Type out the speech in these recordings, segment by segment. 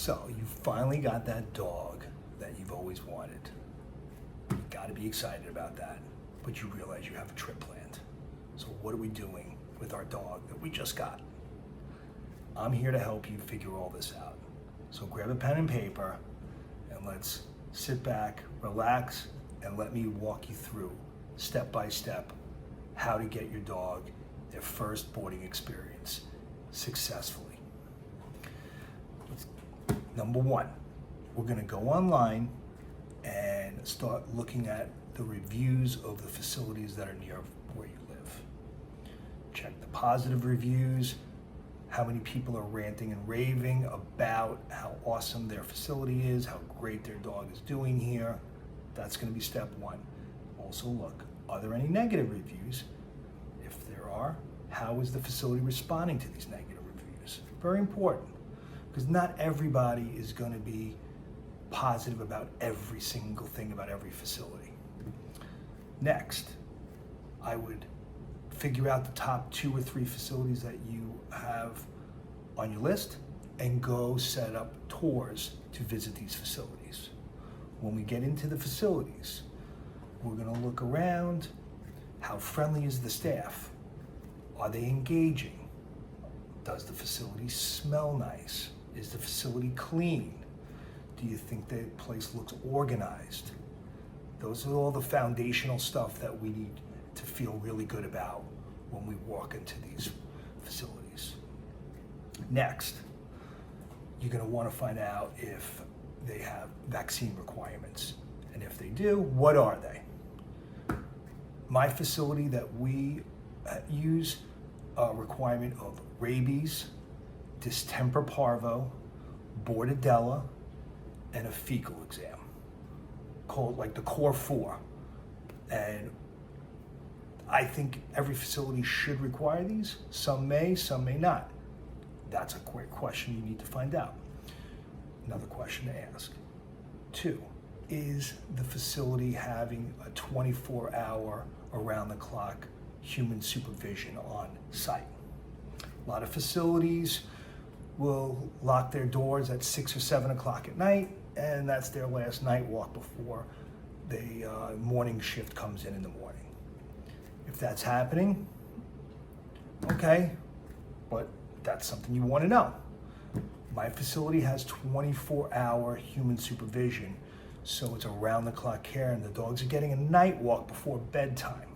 So you finally got that dog that you've always wanted. You gotta be excited about that, but you realize you have a trip planned. So what are we doing with our dog that we just got? I'm here to help you figure all this out. So grab a pen and paper and let's sit back, relax, and let me walk you through step by step how to get your dog their first boarding experience successfully. Number one, we're gonna go online and start looking at the reviews of the facilities that are near where you live. Check the positive reviews, how many people are ranting and raving about how awesome their facility is, how great their dog is doing here. That's gonna be step one. Also look, are there any negative reviews? If there are, how is the facility responding to these negative reviews? Very important, because not everybody is gonna be positive about every single thing about every facility. Next, I would figure out the top 2 or 3 facilities that you have on your list and go set up tours to visit these facilities. When we get into the facilities, we're gonna look around. How friendly is the staff? Are they engaging? Does the facility smell nice? Is the facility clean? Do you think the place looks organized? Those are all the foundational stuff that we need to feel really good about when we walk into these facilities. Next, you're gonna wanna find out if they have vaccine requirements. And if they do, what are they? My facility that we use a requirement of rabies, distemper parvo, bordetella, and a fecal exam, called like the core 4. And I think every facility should require these. Some may not. That's a great question you need to find out. Another question to ask. 2, is the facility having a 24-hour around-the-clock human supervision on site? A lot of facilities will lock their doors at 6 or 7 o'clock at night, and that's their last night walk before the morning shift comes in the morning. If that's happening, okay, but that's something you want to know. My facility has 24-hour human supervision, so it's around-the-clock care, and the dogs are getting a night walk before bedtime.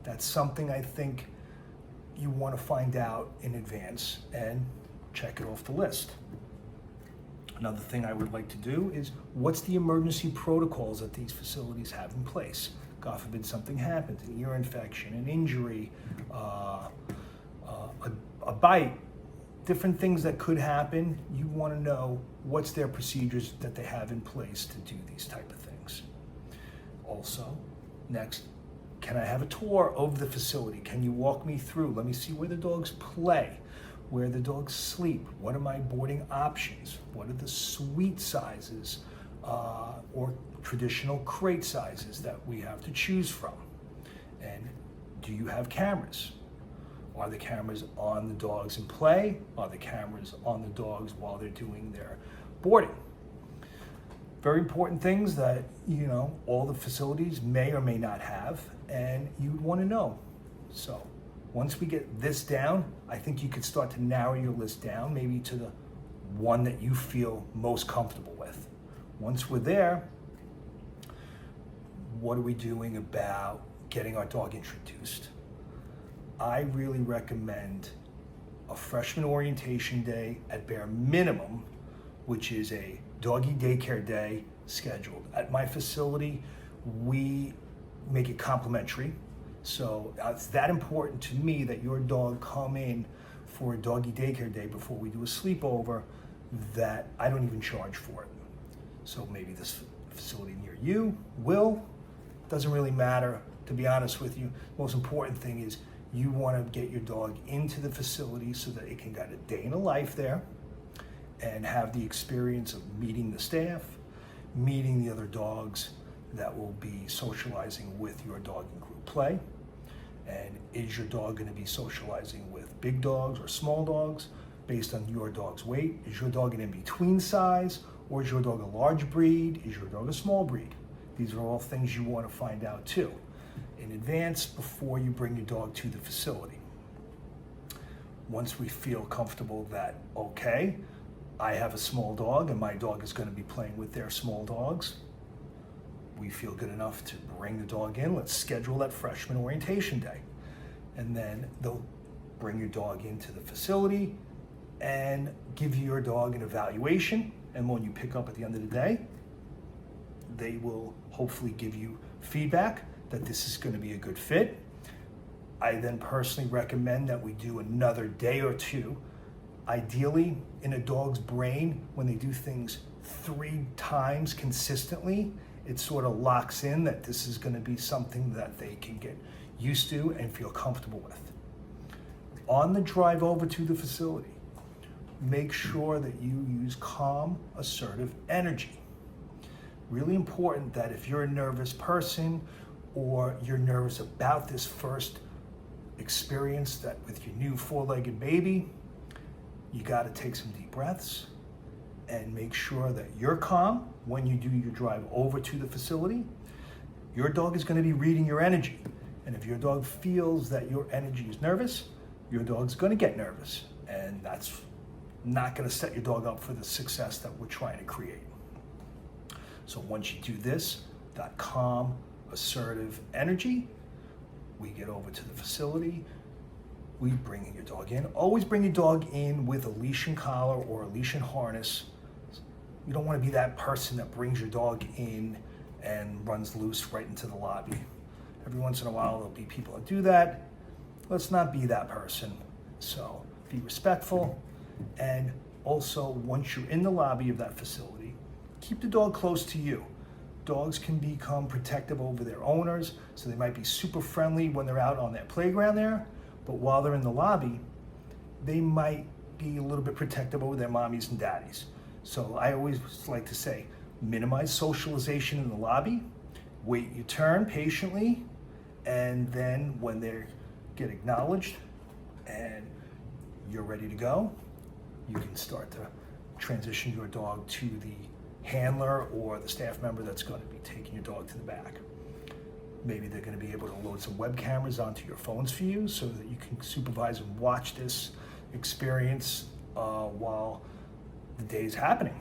That's something I think you want to find out in advance and check it off the list. Another thing I would like to do is, what's the emergency protocols that these facilities have in place? God forbid something happens, an ear infection, an injury, a bite, different things that could happen. You want to know what's their procedures that they have in place to do these type of things. Also, next, can I have a tour of the facility? Can you walk me through? Let me see where the dogs play, where the dogs sleep. What are my boarding options? What are the suite sizes or traditional crate sizes that we have to choose from? And do you have cameras? Are the cameras on the dogs in play? Are the cameras on the dogs while they're doing their boarding? Very important things that, you know, all the facilities may or may not have, and you'd want to know. So once we get this down, I think you could start to narrow your list down, maybe to the one that you feel most comfortable with. Once we're there, what are we doing about getting our dog introduced? I really recommend a freshman orientation day at bare minimum, which is a doggy daycare day scheduled. At my facility, we make it complimentary. So it's that important to me that your dog come in for a doggy daycare day before we do a sleepover that I don't even charge for it. So maybe this facility near you will. Doesn't really matter, to be honest with you. Most important thing is you want to get your dog into the facility so that it can get a day in a life there and have the experience of meeting the staff, meeting the other dogs that will be socializing with your dog in group play. And is your dog going to be socializing with big dogs or small dogs? based on your dog's weight. Is your dog an in-between size, or is your dog a large breed? Is your dog a small breed? These are all things you want to find out too in advance before you bring your dog to the facility. Once we feel comfortable that, okay, I have a small dog and my dog is going to be playing with their small dogs, we feel good enough to bring the dog in. Let's schedule that freshman orientation day. And then they'll bring your dog into the facility and give your dog an evaluation. And when you pick up at the end of the day, they will hopefully give you feedback that this is going to be a good fit. I then personally recommend that we do another day or two. Ideally, in a dog's brain, when they do things 3 times consistently, it sort of locks in that this is going to be something that they can get used to and feel comfortable with. On the drive over to the facility, make sure that you use calm, assertive energy. Really important that if you're a nervous person or you're nervous about this first experience that with your new 4-legged baby, you got to take some deep breaths and make sure that you're calm when you do your drive over to the facility. Your dog is going to be reading your energy. And if your dog feels that your energy is nervous, your dog's going to get nervous. And that's not going to set your dog up for the success that we're trying to create. So once you do this, that calm, assertive energy, we get over to the facility, we bring your dog in. Always bring your dog in with a leash and collar or a leash and harness. You don't want to be that person that brings your dog in and runs loose right into the lobby. Every once in a while, there'll be people that do that. Let's not be that person. So be respectful. And also, once you're in the lobby of that facility, keep the dog close to you. Dogs can become protective over their owners, so they might be super friendly when they're out on their playground there, but while they're in the lobby, they might be a little bit protective over their mommies and daddies. So I always like to say, minimize socialization in the lobby, wait your turn patiently, and then when they get acknowledged and you're ready to go, you can start to transition your dog to the handler or the staff member that's going to be taking your dog to the back. Maybe they're going to be able to load some web cameras onto your phones for you so that you can supervise and watch this experience while the day is happening.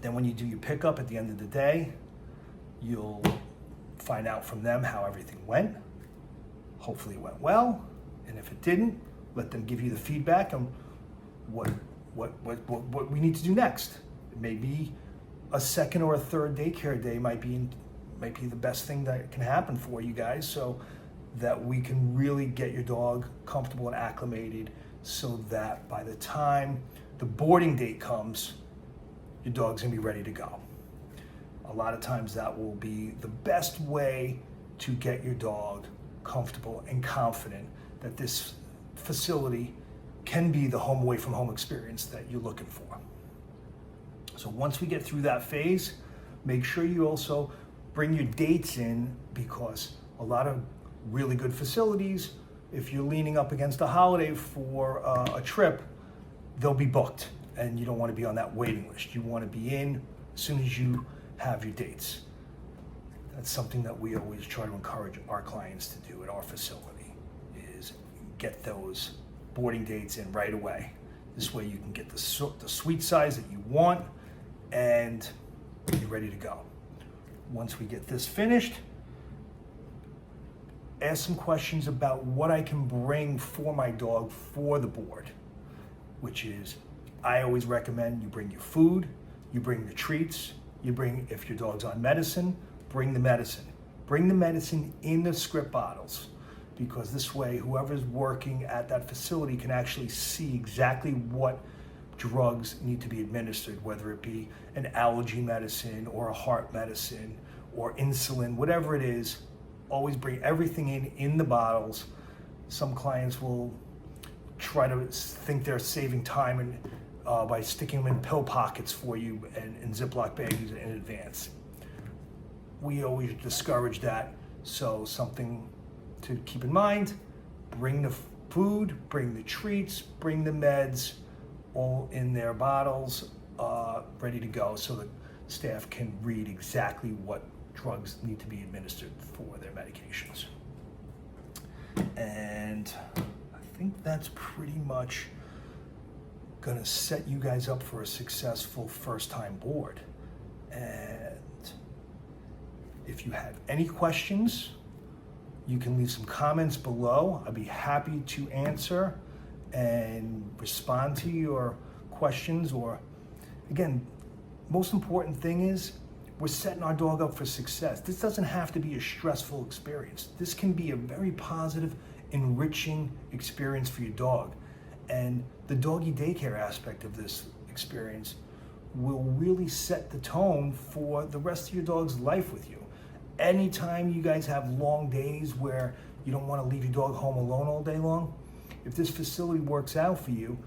Then when you do your pickup at the end of the day, you'll find out from them how everything went. Hopefully it went well, and if it didn't, let them give you the feedback on what we need to do next. It may be a second or a third daycare day might be the best thing that can happen for you guys, so that we can really get your dog comfortable and acclimated so that by the time the boarding date comes, your dog's gonna be ready to go. A lot of times that will be the best way to get your dog comfortable and confident that this facility can be the home away from home experience that you're looking for. So once we get through that phase, make sure you also bring your dates in, because a lot of really good facilities, if you're leaning up against a holiday for a trip, they'll be booked and you don't want to be on that waiting list. You want to be in as soon as you have your dates. That's something that we always try to encourage our clients to do at our facility, is get those boarding dates in right away. This way you can get the suite size that you want and you're ready to go. Once we get this finished, ask some questions about what I can bring for my dog for the board, which is, I always recommend you bring your food, you bring the treats, you bring, if your dog's on medicine, bring the medicine. Bring the medicine in the script bottles, because this way whoever's working at that facility can actually see exactly what drugs need to be administered, whether it be an allergy medicine or a heart medicine or insulin, whatever it is. Always bring everything in the bottles. Some clients will try to think they're saving time and by sticking them in pill pockets for you and in Ziploc bags in advance. We always discourage that, so something to keep in mind, bring food, bring the treats, bring the meds, all in their bottles, ready to go, so that staff can read exactly what drugs need to be administered for their medications. And I think that's pretty much gonna set you guys up for a successful first-time board. And if you have any questions, you can leave some comments below. I'd be happy to answer and respond to your questions. Or again, most important thing is we're setting our dog up for success. This doesn't have to be a stressful experience. This can be a very positive, enriching experience for your dog. And the doggy daycare aspect of this experience will really set the tone for the rest of your dog's life with you. Anytime you guys have long days where you don't want to leave your dog home alone all day long, if this facility works out for you,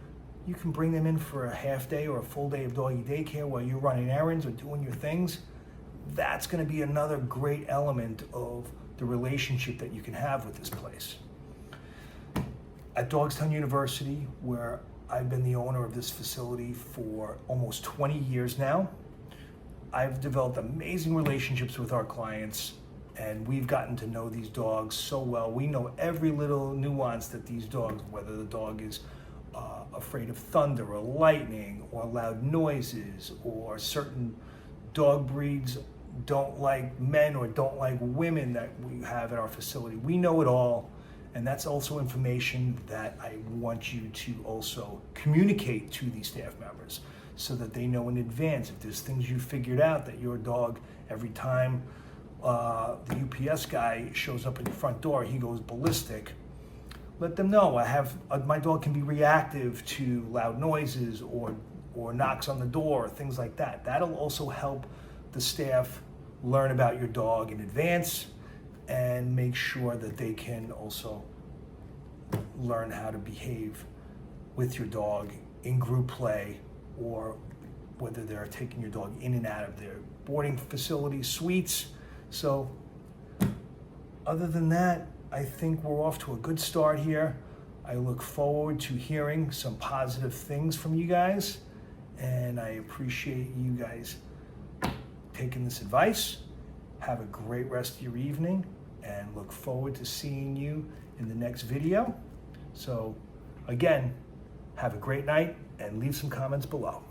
you can bring them in for a half day or a full day of doggy daycare while you're running errands or doing your things. That's going to be another great element of the relationship that you can have with this place. At Dogstown University, where I've been the owner of this facility for almost 20 years now, I've developed amazing relationships with our clients, and we've gotten to know these dogs so well. We know every little nuance that these dogs, whether the dog is afraid of thunder or lightning or loud noises, or certain dog breeds don't like men or don't like women that we have at our facility. We know it all, and that's also information that I want you to also communicate to these staff members, so that they know in advance if there's things you figured out that your dog, every time the UPS guy shows up at your front door, he goes ballistic. Let them know my dog can be reactive to loud noises or knocks on the door, things like that. That'll also help the staff learn about your dog in advance and make sure that they can also learn how to behave with your dog in group play, or whether they're taking your dog in and out of their boarding facilities, suites. So other than that, I think we're off to a good start here. I look forward to hearing some positive things from you guys, and I appreciate you guys taking this advice. Have a great rest of your evening, and look forward to seeing you in the next video. So again, have a great night, and leave some comments below.